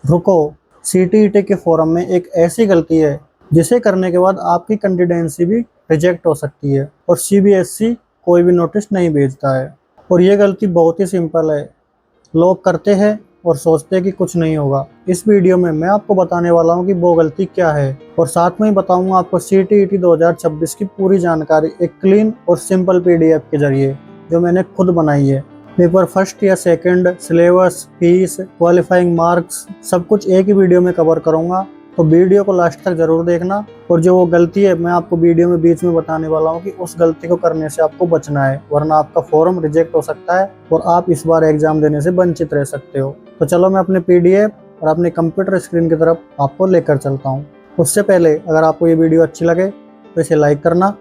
रुको। सीटीईटी के फॉर्म में एक ऐसी गलती है जिसे करने के बाद आपकी कैंडिडेंसी भी रिजेक्ट हो सकती है और सीबीएसई कोई भी नोटिस नहीं भेजता है। और ये गलती बहुत ही सिंपल है। लोग करते हैं और सोचते हैं कि कुछ नहीं होगा। इस वीडियो में मैं आपको बताने वाला हूँ कि वो गलती क्या है और साथ में ही बताऊंगा आपको सीटीईटी 2026 की पूरी जानकारी एक क्लीन और सिंपल पीडीएफ के जरिए, जो मैंने खुद बनाई है। पेपर फर्स्ट या second, syllabus, fees, qualifying marks, सब कुछ एक ही वीडियो में कवर करूंगा। तो वीडियो को लास्ट तक जरूर देखना। और जो वो गलती है मैं आपको वीडियो में बीच में बताने वाला हूँ कि उस गलती को करने से आपको बचना है, वरना आपका फॉर्म रिजेक्ट हो सकता है और आप इस बार एग्जाम देने से वंचित रह सकते हो। तो चलो मैं अपने पीडीएफ और अपने कंप्यूटर स्क्रीन की तरफ आपको लेकर चलता हूँ। उससे पहले अगर आपको ये वीडियो अच्छी लगे तो इसे लाइक करना,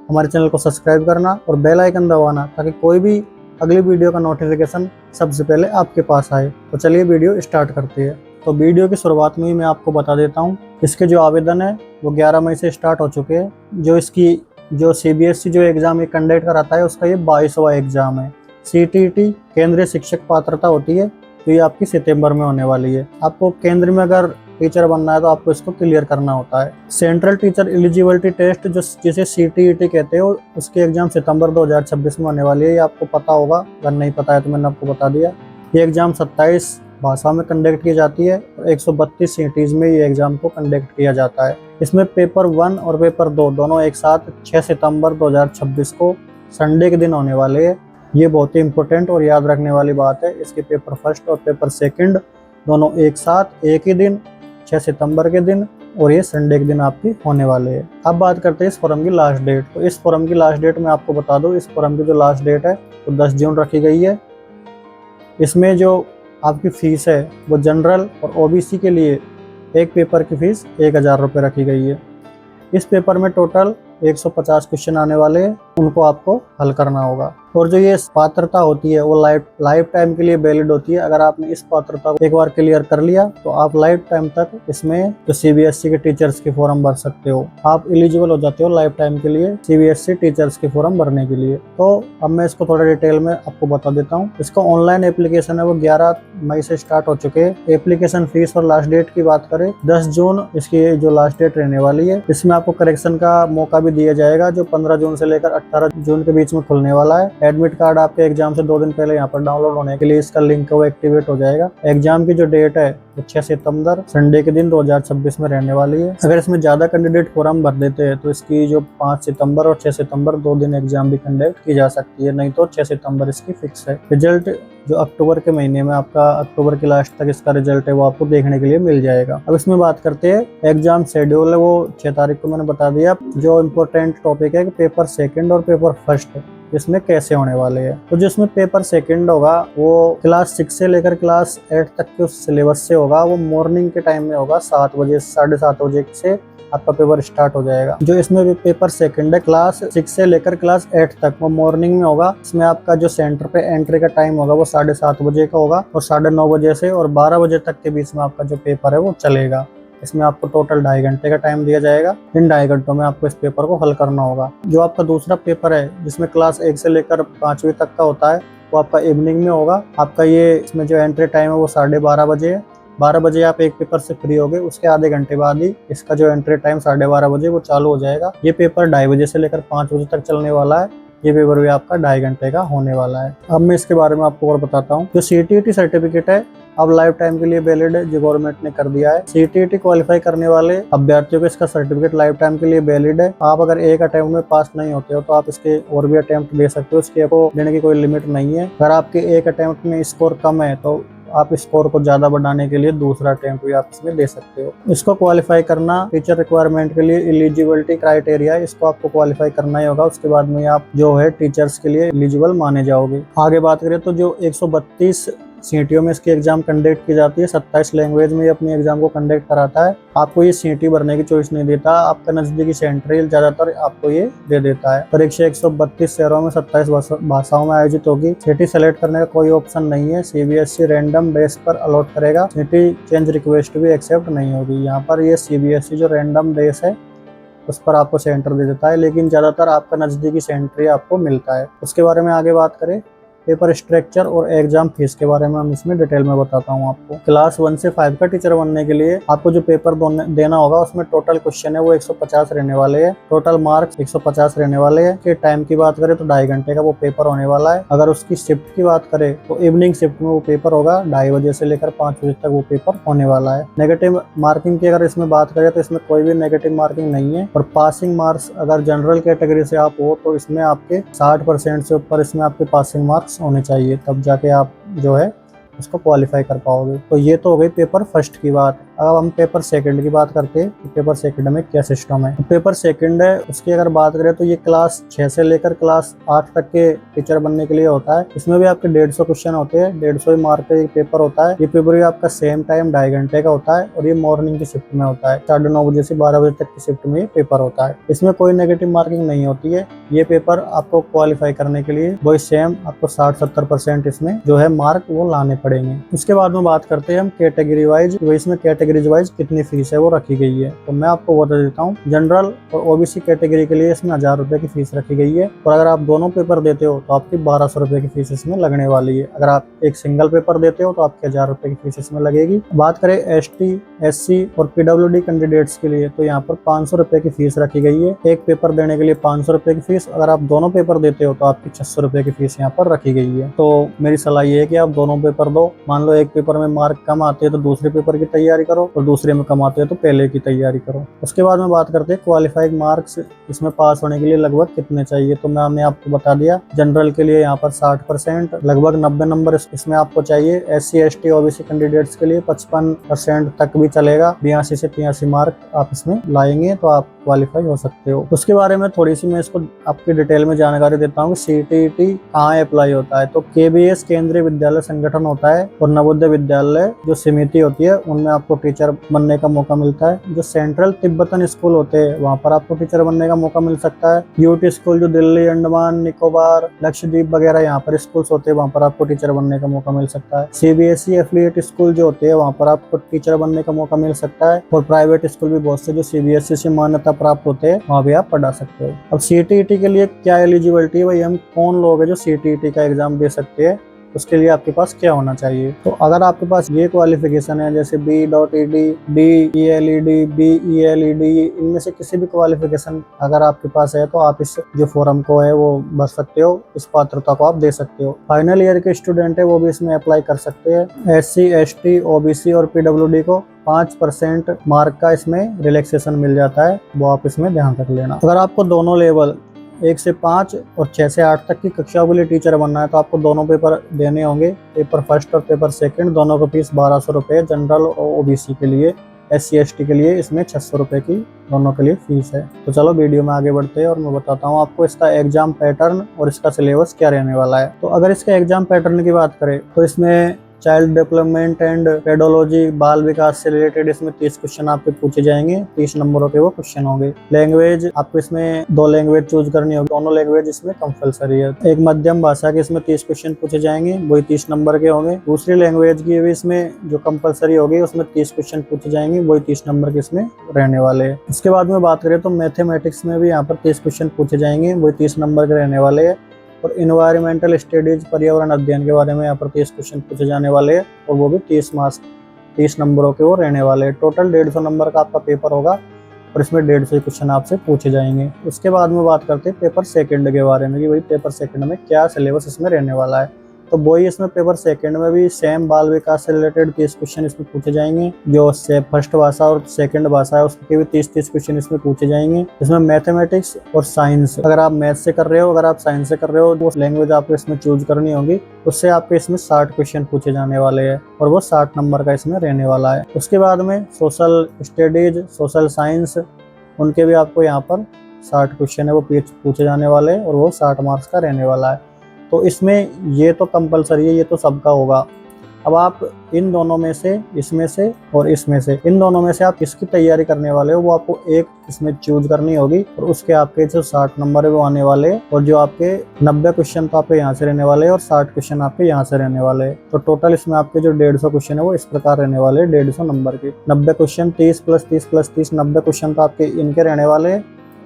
हमारे चैनल को सब्सक्राइब करना और बेल आइकन दबाना, ताकि कोई भी अगली वीडियो का नोटिफिकेशन सबसे पहले आपके पास आए। तो चलिए वीडियो स्टार्ट करते हैं। तो वीडियो की शुरुआत में ही मैं आपको बता देता हूँ, इसके जो आवेदन है वो 11 मई से स्टार्ट हो चुके हैं। जो सीबीएसई जो एग्ज़ाम ये कंडक्ट कराता है उसका ये 22वां एग्ज़ाम है। सीटीईटी केंद्रीय शिक्षक पात्रता होती है, तो ये आपकी सितंबर में होने वाली है। आपको केंद्र में अगर टीचर बनना है तो आपको इसको क्लियर करना होता है। सेंट्रल टीचर एलिजिबिलिटी टेस्ट जिसे सीटीईटी कहते हैं, उसकी एग्जाम सितंबर 2026 में होने वाली है। ये आपको पता होगा, अगर नहीं पता है तो मैंने आपको बता दिया। ये एग्जाम 27 भाषा में कंडक्ट की जाती है और 132 सिटीज में ये एग्जाम को कंडक्ट किया जाता है। इसमें पेपर 1 और पेपर 2 दोनों एक साथ 6 सितंबर 2026 को संडे के दिन होने वाले हैं। ये बहुत ही इंपॉर्टेंट और याद रखने वाली बात है। इसके पेपर फर्स्ट और पेपर सेकंड दोनों एक साथ एक ही दिन 6 सितंबर के दिन और ये संडे के दिन आपकी होने वाले हैं। अब बात करते हैं इस फॉर्म की लास्ट डेट। तो इस फॉर्म की लास्ट डेट मैं आपको बता दूं, इस फॉर्म की जो लास्ट डेट है वो 10 जून रखी गई है। इसमें जो आपकी फीस है वो जनरल और ओबीसी के लिए एक पेपर की फीस 1000 रुपये रखी गई है। इस पेपर में टोटल 150 क्वेश्चन आने वाले हैं, उनको आपको हल करना होगा। और जो ये पात्रता होती है वो लाइफ टाइम के लिए वैलिड होती है। अगर आपने इस पात्रता को एक बार क्लियर कर लिया तो आप लाइफ टाइम तक इसमें जो सीबीएसई के टीचर्स के फॉर्म भर सकते हो। आप एलिजिबल हो जाते हो लाइफ टाइम के लिए सीबीएसई टीचर्स के फॉर्म भरने के लिए। तो अब मैं इसको थोड़ा डिटेल में आपको बता देता हूँ। इसका ऑनलाइन एप्लीकेशन है वो 11 मई से स्टार्ट हो चुके हैं। एप्लीकेशन फीस और लास्ट डेट की बात करें 10 जून इसकी जो लास्ट डेट रहने वाली है। इसमें आपको करेक्शन का मौका भी दिया जाएगा, जो 15 जून से लेकर 18 जून के बीच में खुलने वाला है। एडमिट कार्ड आपके एग्जाम से 2 दिन पहले यहाँ पर डाउनलोड होने के लिए इसका लिंक वो एक्टिवेट हो जाएगा। एग्जाम की जो डेट है वो 6 सितंबर संडे के दिन 2026 में रहने वाली है। अगर इसमें ज्यादा कैंडिडेट फॉर्म भर देते हैं तो इसकी जो 5 सितंबर और 6 सितंबर 2 दिन एग्जाम भी कंडक्ट की जा सकती है, नहीं तो 6 सितंबर इसकी फिक्स है। रिजल्ट जो अक्टूबर के महीने में आपका अक्टूबर की लास्ट तक इसका रिजल्ट है वो आपको देखने के लिए मिल जाएगा। अब इसमें बात करते हैं एग्जाम शेड्यूल है वो 6 तारीख को मैंने बता दिया। जो इम्पोर्टेंट टॉपिक है कि पेपर सेकंड और पेपर फर्स्ट इसमें कैसे होने वाले हैं। तो जिसमें पेपर सेकंड होगा वो क्लास 6 से लेकर क्लास 8 तक के उस सिलेबस से होगा। वो मॉर्निंग के टाइम में होगा, 7 बजे 7:30 बजे से आपका पेपर स्टार्ट हो जाएगा। जो इसमें भी पेपर सेकंड है क्लास 6 से लेकर क्लास 8 तक, वो मॉर्निंग में होगा। इसमें आपका जो सेंटर पे एंट्री का टाइम होगा वो 7:30 बजे का होगा और 9:30 बजे से और 12 बजे तक के बीच में आपका जो पेपर है वो चलेगा। इसमें आपको टोटल 2.5 घंटे का टाइम दिया जाएगा। इन 2.5 घंटों में आपको इस पेपर को हल करना होगा। जो आपका दूसरा पेपर है जिसमें क्लास 1 से लेकर 5वीं तक का होता है वो आपका इवनिंग में होगा। आपका ये इसमें जो एंट्री टाइम है वो 12:30 बजे है। 12 बजे आप एक पेपर से फ्री होगे, उसके आधे घंटे बाद ही इसका जो एंट्री टाइम 12:30 बजे वो चालू हो जाएगा। ये पेपर 2:30 बजे से लेकर 5 बजे तक चलने वाला है। ये पेपर भी आपका 2.5 घंटे का होने वाला है। अब मैं इसके बारे में आपको और बताता हूँ। जो सीटीईटी सर्टिफिकेट है अब लाइफ टाइम के लिए वैलिड है, जो गवर्नमेंट ने कर दिया है। सीटीईटी क्वालिफाई करने वाले अभ्यर्थियों को इसका सर्टिफिकेट लाइफ टाइम के लिए वैलिड है। आप अगर एक अटेम्प्ट में पास नहीं होते हो तो आप इसके और भी अटेम्प्ट दे सकते हो, इसके को देने की कोई लिमिट नहीं है। अगर आपके एक अटेम्प्ट में स्कोर कम है तो आप स्कोर को ज्यादा बढ़ाने के लिए दूसरा अटेम्प्ट भी आप इसमें दे सकते हो। इसको क्वालिफाई करना टीचर रिक्वायरमेंट के लिए एलिजिबिलिटी क्राइटेरिया, इसको आपको क्वालिफाई करना ही होगा। उसके बाद में आप जो है टीचर्स के लिए एलिजिबल माने जाओगे। आगे बात करें तो जो 132 सीटीओ में इसकी एग्जाम कंडक्ट की जाती है, 27 लैंग्वेज में ये अपनी एग्जाम को कंडक्ट कराता है। आपको ये सीटी भरने की चॉइस नहीं देता, आपका नजदीकी सेंटर ज्यादातर आपको ये दे देता है। परीक्षा 132 शहरों में 27 भाषाओं में आयोजित होगी। सिटी सेलेक्ट करने का कोई ऑप्शन नहीं है, सीबीएसई रैंडम बेस पर अलॉट करेगा। सिटी चेंज रिक्वेस्ट भी एक्सेप्ट नहीं होगी। यहाँ पर ये सीबीएसई जो रैंडम बेस है उस पर आपको सेंटर दे देता है, लेकिन ज्यादातर आपका नजदीकी सेंटर ही आपको मिलता है। उसके बारे में आगे बात करें पेपर स्ट्रक्चर और एग्जाम फीस के बारे में हम इसमें डिटेल में बताता हूँ आपको। क्लास 1 से 5 का टीचर बनने के लिए आपको जो पेपर देना होगा उसमें टोटल क्वेश्चन है वो 150 रहने वाले हैं। टोटल मार्क्स 150 रहने वाले हैं। के टाइम की बात करें तो 2.5 घंटे का वो पेपर होने वाला है। अगर उसकी शिफ्ट की बात करें तो इवनिंग शिफ्ट में वो पेपर होगा, 2:30 बजे से लेकर 5 बजे तक वो पेपर होने वाला है। नेगेटिव मार्किंग की अगर इसमें बात करें तो इसमें कोई भी नेगेटिव मार्किंग नहीं है। और पासिंग मार्क्स अगर जनरल कैटेगरी से आप हो तो इसमें आपके 60% से ऊपर इसमें आपके पासिंग मार्क्स होने चाहिए, तब जाके आप जो है उसको क्वालिफाई कर पाओगे। तो ये तो हो गई पेपर फर्स्ट की बात। अब हम पेपर सेकंड की बात करते हैं कि पेपर सेकंड में क्या सिस्टम है। पेपर सेकंड है उसकी अगर बात करें तो ये क्लास 6 से लेकर क्लास 8 तक के टीचर बनने के लिए होता है। इसमें भी आपके 150 क्वेश्चन होते हैं, 150 मार्क का पेपर होता है। ये पेपर भी आपका सेम टाइम 2.5 घंटे का होता है और ये मॉर्निंग की शिफ्ट में होता है। 9:30 बजे से 12 बजे तक की शिफ्ट में ये पेपर होता है। इसमें कोई नेगेटिव मार्किंग नहीं होती है। ये पेपर आपको क्वालिफाई करने के लिए वही सेम आपको 60-70% इसमें जो है मार्क वो लाने पड़ेंगे। उसके बाद में बात करते हैं हम कैटेगरी वाइज, इसमें कैटेगरीज वाइज कितनी फीस है वो रखी गई है। तो मैं आपको बता देता हूँ। जनरल और ओबीसी कैटेगरी के लिए इसमें 1000 रुपए की फीस रखी गई है। और अगर आप दोनों पेपर देते हो तो आपकी 1200 रुपए की फीस इसमें लगने वाली है। अगर आप एक सिंगल पेपर देते हो तो आपकी 1000 रुपए की फीस इसमें लगेगी। बात करें एसटी, एससी और पीडब्ल्यूडी कैंडिडेट्स के लिए तो यहाँ पर 500 रुपए की फीस रखी गई है। एक पेपर देने के लिए 500 रुपए की फीस। अगर आप दोनों पेपर देते हो तो आपकी 600 रुपए की फीस यहाँ पर रखी गई है। तो मेरी सलाह ये है कि आप दोनों पेपर दो। मान लो एक पेपर में मार्क कम आते हैं तो दूसरे पेपर की तैयारी करो, और दूसरे में कम आते हैं तो पहले की तैयारी करो। उसके बाद में बात करते हैं क्वालिफाइंग मार्क्स इसमें पास होने के लिए लगभग कितने चाहिए। तो मैंने आपको बता दिया। जनरल के लिए यहाँ पर 60%, लगभग 90 नंबर इसमें आपको चाहिए। एससी, एसटी, ओबीसी कैंडिडेट्स के लिए 55% तक भी चलेगा। 82 से 83 मार्क आप इसमें लाएंगे तो आप क्वालिफाई हो सकते हो। उसके बारे में थोड़ी सी मैं इसको आपकी डिटेल में जानकारी देता हूँ कि सीटीईटी कहाँ अप्लाई होता है। तो केबीएस केंद्रीय विद्यालय संगठन होता है और नवोदय विद्यालय जो समिति होती है उनमें आपको टीचर बनने का मौका मिलता है। जो सेंट्रल तिब्बतन स्कूल होते हैं वहाँ पर आपको टीचर बनने का मौका मिल सकता है। यूटी स्कूल जो दिल्ली, अंडमान निकोबार, लक्षद्वीप वगैरह यहाँ पर स्कूल्स होते हैं वहाँ पर आपको टीचर बनने का मौका मिल सकता है। सीबीएसई एफिलिएट स्कूल जो होते हैं वहाँ पर आपको टीचर बनने का मौका मिल सकता है। और प्राइवेट स्कूल भी बहुत से जो सीबीएसई से मान्यता प्राप्त होते हैं वहाँ भी आप पढ़ा सकते हो। अब सीटीईटी के लिए क्या एलिजिबिलिटी है, भाई हम कौन लोग हैं जो सीटीईटी का एग्जाम दे सकते हैं, उसके लिए आपके पास क्या होना चाहिए। तो अगर आपके पास ये क्वालिफिकेशन है जैसे B.Ed, B.ELED, B.ELED, इनमें से किसी भी क्वालिफिकेशन अगर आपके पास है तो आप इस जो फॉर्म को है वो भर सकते हो, इस पात्रता को आप दे सकते हो। फाइनल ईयर के स्टूडेंट है वो भी इसमें अप्लाई कर सकते हैं। SC, ST, OBC और PWD को 5% मार्क का इसमें रिलैक्सेशन मिल जाता है, वो आप इसमें ध्यान रख लेना। अगर आपको दोनों लेवल 1 से 5 और 6 से 8 तक की कक्षाओं के लिए टीचर बनना है तो आपको दोनों पेपर देने होंगे। पेपर फर्स्ट और पेपर सेकंड दोनों की फीस 1200 रुपये। जनरल और ओबीसी के लिए, SC, ST के लिए इसमें 600 रुपये की दोनों के लिए फीस है। तो चलो वीडियो में आगे बढ़ते हैं और मैं बताता हूँ आपको इसका एग्जाम पैटर्न और इसका सिलेबस क्या रहने वाला है। तो अगर इसका एग्जाम पैटर्न की बात करें तो इसमें चाइल्ड डेवलपमेंट एंड पेडोलॉजी, बाल विकास से रिलेटेड इसमें 30 क्वेश्चन आपके पूछे जाएंगे। 30 नंबरों के वो क्वेश्चन होंगे। लैंग्वेज आपको इसमें 2 लैंग्वेज चूज करनी होगी, दोनों लैंग्वेज इसमें कंपलसरी है। एक मध्यम भाषा के इसमें 30 क्वेश्चन पूछे जाएंगे, वही 30 नंबर के होंगे। दूसरी लैंग्वेज की भी इसमें जो कंपलसरी होगी उसमें 30 क्वेश्चन पूछे जाएंगे, वही 30 नंबर के इसमें रहने वाले हैं। इसके बाद में बात करें तो मैथमेटिक्स में भी यहाँ पर 30 क्वेश्चन पूछे जाएंगे, वही 30 नंबर के रहने वाले हैं। और इन्वायरमेंटल स्टडीज, पर्यावरण अध्ययन के बारे में यहाँ पर 30 क्वेश्चन पूछे जाने वाले हैं और वो भी 30 नंबरों के वो रहने वाले हैं। टोटल 150 नंबर का आपका पेपर होगा और इसमें 150 क्वेश्चन आपसे पूछे जाएंगे। उसके बाद में बात करते हैं पेपर सेकंड के बारे में कि भाई पेपर सेकंड में क्या सिलेबस इसमें रहने वाला है। तो वही इसमें पेपर सेकंड में भी सेम बाल विकास से रिलेटेड 30 क्वेश्चन इसमें पूछे जाएंगे। जो फर्स्ट भाषा और सेकंड भाषा है उसके भी 30 क्वेश्चन इसमें पूछे जाएंगे। इसमें मैथमेटिक्स और साइंस, अगर आप मैथ से कर रहे हो, अगर आप साइंस से कर रहे हो, वो लैंग्वेज आपको इसमें चूज करनी होगी। उससे आपके इसमें 60 क्वेश्चन पूछे जाने वाले हैं और वो 60 नंबर का इसमें रहने वाला है। उसके बाद में सोशल स्टडीज, सोशल साइंस, उनके भी आपको यहाँ पर 60 क्वेश्चन है वो पूछे जाने वाले हैं और वो 60 मार्क्स का रहने वाला है। तो इसमें ये तो कंपलसरी है, ये तो सबका होगा। अब आप इन दोनों में से, इसमें से और इसमें से, इन दोनों में से आप किसकी तैयारी करने वाले हो वो आपको एक इसमें चूज करनी होगी और उसके आपके जो 60 नंबर है वो आने वाले हैं और जो आपके 90 क्वेश्चन तो आपके यहाँ से रहने वाले हैं और 60 क्वेश्चन आपके यहाँ से रहने वाले हैं। तो टोटल इसमें आपके जो 150 क्वेश्चन है वो इस प्रकार रहने वाले हैं, 150 नंबर के। 90 क्वेश्चन 30 + 30 + 30, 90 क्वेश्चन तो आपके इनके रहने वाले हैं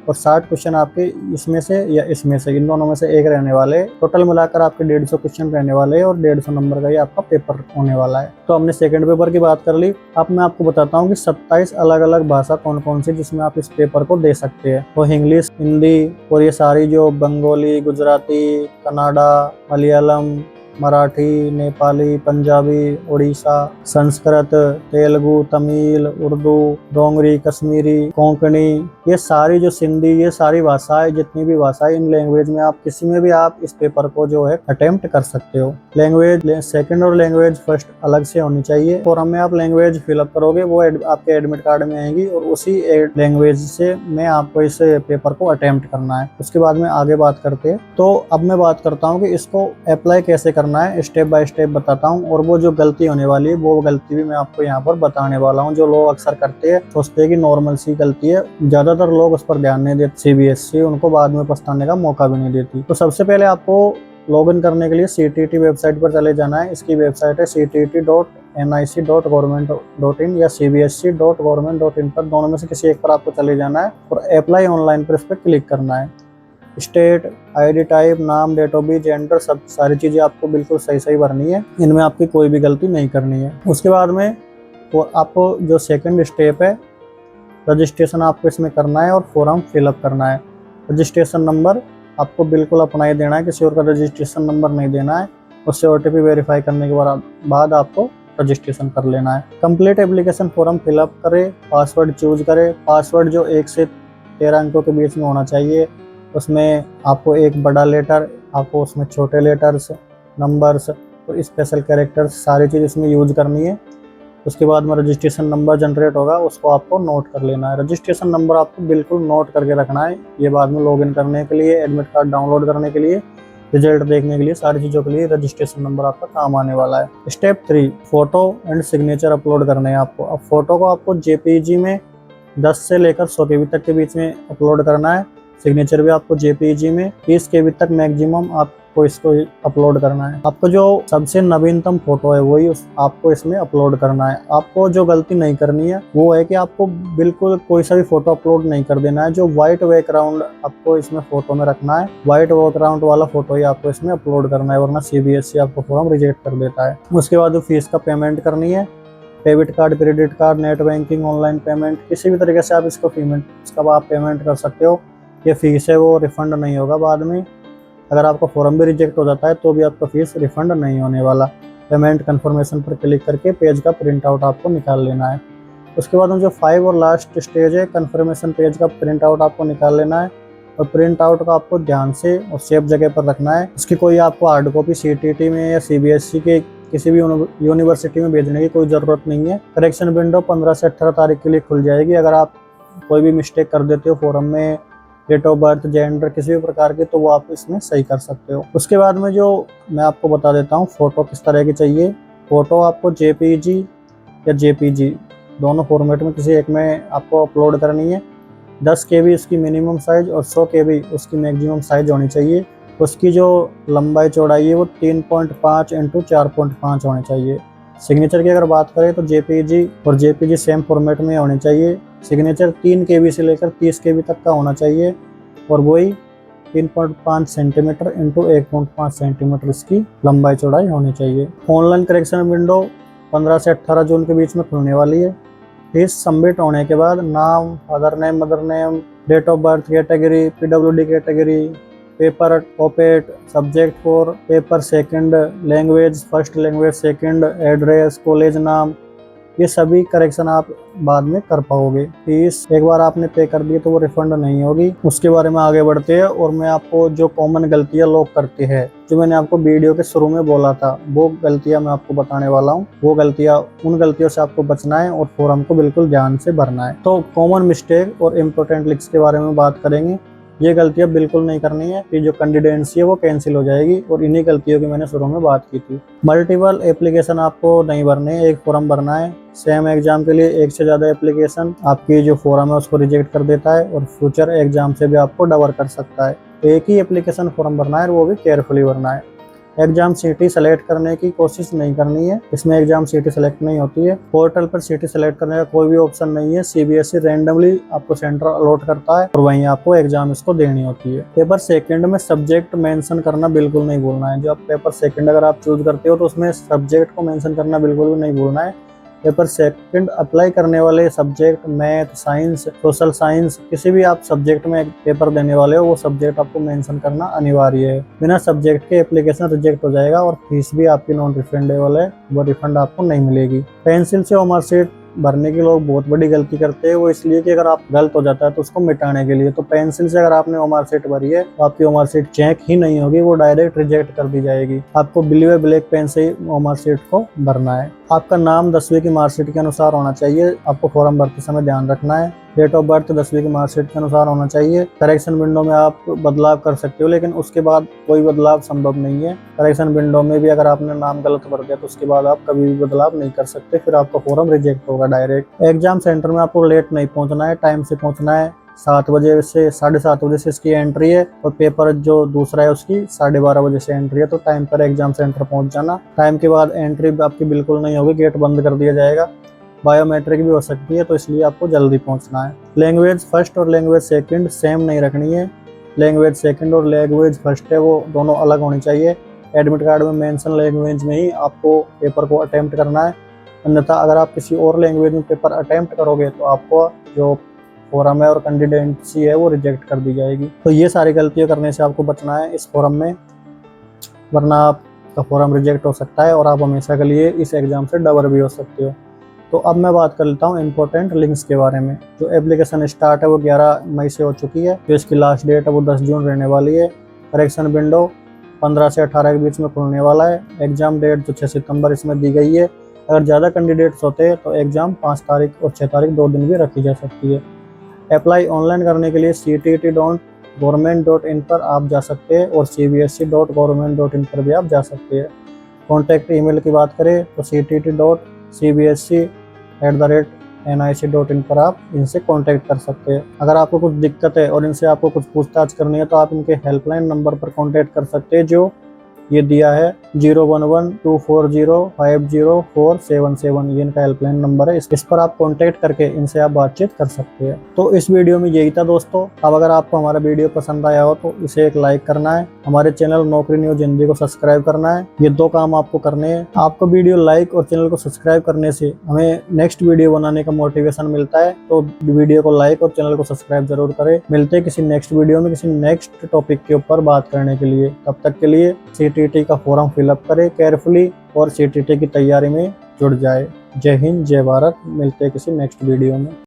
और 60 क्वेश्चन आपके इसमें से या इसमें से, इन दोनों में से एक रहने वाले। टोटल मिलाकर आपके 150 क्वेश्चन रहने वाले हैं और 150 नंबर का ये आपका पेपर होने वाला है। तो हमने सेकंड पेपर की बात कर ली। अब मैं आपको बताता हूँ कि 27 अलग अलग भाषा कौन कौन सी जिसमें आप इस पेपर को दे सकते हैं। तो इंग्लिश, हिंदी और ये सारी जो बंगाली, गुजराती, कन्नड़ा, मलयालम, मराठी, नेपाली, पंजाबी, उड़ीसा, संस्कृत, तेलुगु, तमिल, उर्दू, डोंगरी, कश्मीरी, कोंकणी, ये सारी जो सिंधी, ये सारी भाषाएं, जितनी भी भाषाएं, इन लैंग्वेज में आप किसी में भी आप इस पेपर को जो है अटेम्प्ट कर सकते हो। लैंग्वेज सेकंड और लैंग्वेज फर्स्ट अलग से होनी चाहिए। फॉर्म में आप लैंग्वेज फिलअप करोगे, वो आपके एडमिट कार्ड में आएगी और उसी लैंग्वेज से में आपको इस पेपर को अटेम्प्ट करना है। उसके बाद में आगे बात करते हैं। तो अब मैं बात करता हूँ कि इसको अप्लाई कैसे करना है, स्टेप बाय स्टेप बताता हूँ। और वो जो गलती होने वाली है वो गलती भी मैं आपको यहाँ पर बताने वाला हूँ। जो लोग अक्सर करते हैं, सोचते हैं कि नॉर्मल सी गलती है, ज्यादातर लोग उस पर ध्यान नहीं देते। सीबीएसई उनको बाद में पछताने का मौका भी नहीं देती। तो सबसे पहले आपको लॉगिन करने के लिए सीटीईटी वेबसाइट पर चले जाना है। इसकी वेबसाइट है ctt.nic.government.in या cbsc.government.in पर, दोनों में से किसी एक पर आपको चले जाना है और अप्लाई ऑनलाइन पर इस पर क्लिक करना है। स्टेट, आईडी टाइप, नाम, डेट ऑफ बर्थ, जेंडर, सब सारी चीजें आपको बिल्कुल सही सही भरनी है। इनमें आपकी कोई भी गलती नहीं करनी है। उसके बाद में आपको जो सेकंड स्टेप है, रजिस्ट्रेशन आपको इसमें करना है और फॉर्म फिलअप करना है। रजिस्ट्रेशन नंबर आपको बिल्कुल अपना ही देना है, किसी और का रजिस्ट्रेशन नंबर नहीं देना है। उससे ओटीपी वेरीफाई करने के बाद आपको रजिस्ट्रेशन कर लेना है। कंप्लीट एप्लीकेशन फॉर्म फिलअप करें, पासवर्ड चूज करें। पासवर्ड जो 1 से 13 अंकों के बीच में होना चाहिए। उसमें आपको एक बड़ा लेटर, आपको उसमें छोटे लेटर्स, नंबर्स और स्पेशल कैरेक्टर्स, सारी चीज़ इसमें यूज करनी है। उसके बाद में रजिस्ट्रेशन नंबर जनरेट होगा, उसको आपको नोट कर लेना है। रजिस्ट्रेशन नंबर आपको बिल्कुल नोट करके रखना है। ये बाद में लॉगिन करने के लिए, एडमिट कार्ड डाउनलोड करने के लिए, रिजल्ट देखने के लिए, सारी चीज़ों के लिए रजिस्ट्रेशन नंबर आपका काम आने वाला है। Step 3, photo and signature upload करने हैं आपको। अब फोटो को आपको जेपीईजी में 10 से लेकर 100 KB तक के बीच में अपलोड करना है। सिग्नेचर भी आपको जेपीईजी में 30 KB तक मैक्सिमम आपको इसको अपलोड करना है। आपको जो सबसे नवीनतम फोटो है वही आपको इसमें अपलोड करना है। आपको जो गलती नहीं करनी है वो है कि आपको बिल्कुल कोई सा भी फोटो अपलोड नहीं कर देना है। जो व्हाइट बैकग्राउंड आपको इसमें फोटो में रखना है, व्हाइट बैकग्राउंड वाला फोटो ही आपको इसमें अपलोड करना है, वरना सीबीएसई आपको फॉर्म रिजेक्ट कर देता है। उसके बाद फीस का पेमेंट करनी है। Debit card, credit card, net banking, online payment, किसी भी तरीके से आप इसका पेमेंट कर सकते हो। ये फीस है वो रिफंड नहीं होगा बाद में। अगर आपका फॉर्म भी रिजेक्ट हो जाता है तो भी आपका फीस रिफंड नहीं होने वाला। पेमेंट कंफर्मेशन पर क्लिक करके पेज का प्रिंट आउट आपको निकाल लेना है। उसके बाद में जो 5 और लास्ट स्टेज है, कंफर्मेशन पेज का प्रिंट आउट आपको निकाल लेना है और प्रिंट आउट को आपको ध्यान से और सेफ जगह पर रखना है। उसकी कोई आपको हार्ड कॉपी सीटीटी में या सीबीएसई के किसी भी यूनिवर्सिटी में भेजने की कोई ज़रूरत नहीं है। करेक्शन विंडो 15 से 18 तारीख के लिए खुल जाएगी। अगर आप कोई भी मिस्टेक कर देते हो फॉर्म में, डेट ऑफ बर्थ, जेंडर, किसी भी प्रकार के, तो वो आप इसमें सही कर सकते हो। उसके बाद में जो मैं आपको बता देता हूँ फ़ोटो किस तरह की चाहिए। फ़ोटो आपको जेपीजी या जेपीजी दोनों फॉर्मेट में किसी एक में आपको अपलोड करनी है। 10 KB उसकी मिनिमम साइज़ और 100 KB उसकी मैक्सिमम साइज़ होनी चाहिए। उसकी जो लंबाई चौड़ाई है वो 3.5 × 4.5 होनी चाहिए। सिग्नेचर की अगर बात करें तो जेपीजी और जेपीजी सेम फॉर्मेट में होनी चाहिए। सिग्नेचर 3 KB से लेकर 30 KB तक का होना चाहिए और वही 3.5 सेंटीमीटर × 1.5 सेंटीमीटर इसकी लंबाई चौड़ाई होनी चाहिए। ऑनलाइन करेक्शन विंडो 15 से 18 जून के बीच में खुलने वाली है। फीस सबमिट होने के बाद नाम, father name, mother name, date of birth, category, PWD category, paper ऑपेट, subject for paper second, language first, language second, address, college नाम, ये सभी करेक्शन आप बाद में कर पाओगे। फीस एक बार आपने पे कर दी तो वो रिफंड नहीं होगी। उसके बारे में आगे बढ़ते हैं और मैं आपको जो कॉमन गलतियां लोग करते हैं, जो मैंने आपको वीडियो के शुरू में बोला था, वो गलतियां मैं आपको बताने वाला हूँ। वो गलतियां, उन गलतियों से आपको बचना है और फॉर्म को बिल्कुल ध्यान से भरना है। तो कॉमन मिस्टेक और इम्पोर्टेंट लिंक्स के बारे में बात करेंगे। ये गलतियां बिल्कुल नहीं करनी है कि जो कैंडिडेंसी है वो कैंसिल हो जाएगी, और इन्हीं गलतियों की मैंने शुरू में बात की थी। मल्टीपल एप्लीकेशन आपको नहीं भरने है, एक फॉर्म भरना है। सेम एग्जाम के लिए एक से ज़्यादा एप्लीकेशन आपकी जो फॉर्म है उसको रिजेक्ट कर देता है और फ्यूचर एग्जाम से भी आपको डबर कर सकता है। एक ही एप्लीकेशन फॉर्म भरना है और वो भी केयरफुली भरना है। एग्जाम सिटी सेलेक्ट करने की कोशिश नहीं करनी है, इसमें एग्जाम सिटी सेलेक्ट नहीं होती है। पोर्टल पर सिटी सेलेक्ट करने का कोई भी ऑप्शन नहीं है। सीबीएसई रैंडमली आपको सेंटर अलॉट करता है और वहीं आपको एग्जाम इसको देनी होती है। पेपर सेकंड में सब्जेक्ट मेंशन करना बिल्कुल नहीं भूलना है। जो आप पेपर सेकंड अगर आप चूज करते हो तो उसमें सब्जेक्ट को मेंशन करना बिल्कुल भी नहीं भूलना है। पेपर सेकंड अप्लाई करने वाले subject math, science, social science, किसी भी आप सब्जेक्ट में पेपर देने वाले हो वो सब्जेक्ट आपको मेंशन करना अनिवार्य है। बिना सब्जेक्ट के एप्लीकेशन रिजेक्ट हो जाएगा और फीस भी आपकी नॉन रिफंडेबल है, वो रिफंड आपको नहीं मिलेगी। पेंसिल से मार्कशीट भरने की लोग बहुत बड़ी गलती करते हैं, वो इसलिए कि अगर आप गलत हो जाता है तो उसको मिटाने के लिए। तो पेंसिल से अगर आपने मार्कशीट भरी है तो आपकी मार्कशीट चेक ही नहीं होगी, वो डायरेक्ट रिजेक्ट कर दी जाएगी। आपको ब्लू या ब्लैक पेन से ही मार्कशीट को भरना है। आपका नाम 10वीं की मार्कशीट के अनुसार होना चाहिए, आपको फॉर्म भरते समय ध्यान रखना है। डेट ऑफ बर्थ 10वीं की मार्कशीट के अनुसार होना चाहिए। करेक्शन विंडो में आप बदलाव कर सकते हो, लेकिन उसके बाद कोई बदलाव संभव नहीं है। करेक्शन विंडो में भी अगर आपने नाम गलत भर दिया तो उसके बाद आप कभी भी बदलाव नहीं कर सकते, फिर आपका फॉर्म रिजेक्ट होगा डायरेक्ट। एग्जाम सेंटर में आपको लेट नहीं पहुंचना है, टाइम से पहुंचना है। 7 बजे से 7:30 बजे से इसकी एंट्री है और पेपर जो दूसरा है उसकी 12:30 बजे से एंट्री है। तो टाइम पर एग्जाम सेंटर पहुंच जाना। टाइम के बाद एंट्री आपकी बिल्कुल नहीं होगी, गेट बंद कर दिया जाएगा। बायोमेट्रिक भी हो सकती है, तो इसलिए आपको जल्दी पहुंचना है। लैंग्वेज फर्स्ट और लैंग्वेज सेकंड सेम नहीं रखनी है। लैंग्वेज सेकंड और लैंग्वेज फर्स्ट है वो दोनों अलग होनी चाहिए। एडमिट कार्ड में मेंशन लैंग्वेज में ही आपको पेपर को अटेम्प्ट करना है, अन्यथा अगर आप किसी और लैंग्वेज में पेपर अटेम्प्ट करोगे तो आपको जो फोरम है और कैंडिडेटसी है वो रिजेक्ट कर दी जाएगी। तो ये सारी गलतियां करने से आपको बचना है इस फोरम में, वरना आपका फोरम रिजेक्ट हो सकता है और आप हमेशा के लिए इस एग्जाम से डबर भी हो सकते हो। तो अब मैं बात कर लेता हूँ इंपॉर्टेंट लिंक्स के बारे में। जो एप्लीकेशन स्टार्ट है वो 11 मई से हो चुकी है, जो इसकी लास्ट डेट है वो 10 जून रहने वाली है। करेक्शन विंडो 15 से 18 के बीच में खुलने वाला है। एग्जाम डेट जो 6 सितंबर इसमें दी गई है। अगर ज़्यादा कैंडिडेट्स होते हैं तो एग्जाम 5 तारीख और 6 तारीख 2 दिन भी रखी जा सकती है। अप्लाई ऑनलाइन करने के लिए ctt.government.in पर आप जा सकते हैं और cbsc.government.in पर भी आप जा सकते हैं। कॉन्टैक्ट ईमेल की बात करें तो ctt.cbsc@nic.in पर आप इनसे कांटेक्ट कर सकते हैं। अगर आपको कुछ दिक्कत है और इनसे आपको कुछ पूछताछ करनी है तो आप इनके हेल्पलाइन नंबर पर कांटेक्ट कर सकते हैं, जो ये दिया है 01124050477। ये इनका हेल्पलाइन नंबर है, इस पर आप कांटेक्ट करके इनसे आप बातचीत कर सकते हैं। तो इस वीडियो में यही था दोस्तों। अब अगर आपको हमारा वीडियो पसंद आया हो तो इसे एक लाइक करना है, हमारे चैनल नौकरी न्यूज हिंदी को सब्सक्राइब करना है। ये 2 काम आपको करने हैं। आपको वीडियो लाइक और चैनल को सब्सक्राइब करने से हमें नेक्स्ट वीडियो बनाने का मोटिवेशन मिलता है, तो वीडियो को लाइक और चैनल को सब्सक्राइब जरूर करें। मिलते हैं किसी नेक्स्ट वीडियो में किसी नेक्स्ट टॉपिक के ऊपर बात करने के लिए। तब तक के लिए सीटीटी का फॉर्म फिलअप करें केयरफुली और सीटीटी की तैयारी में जुड़ जाए। जय हिंद, जय भारत। मिलते हैं किसी नेक्स्ट वीडियो में।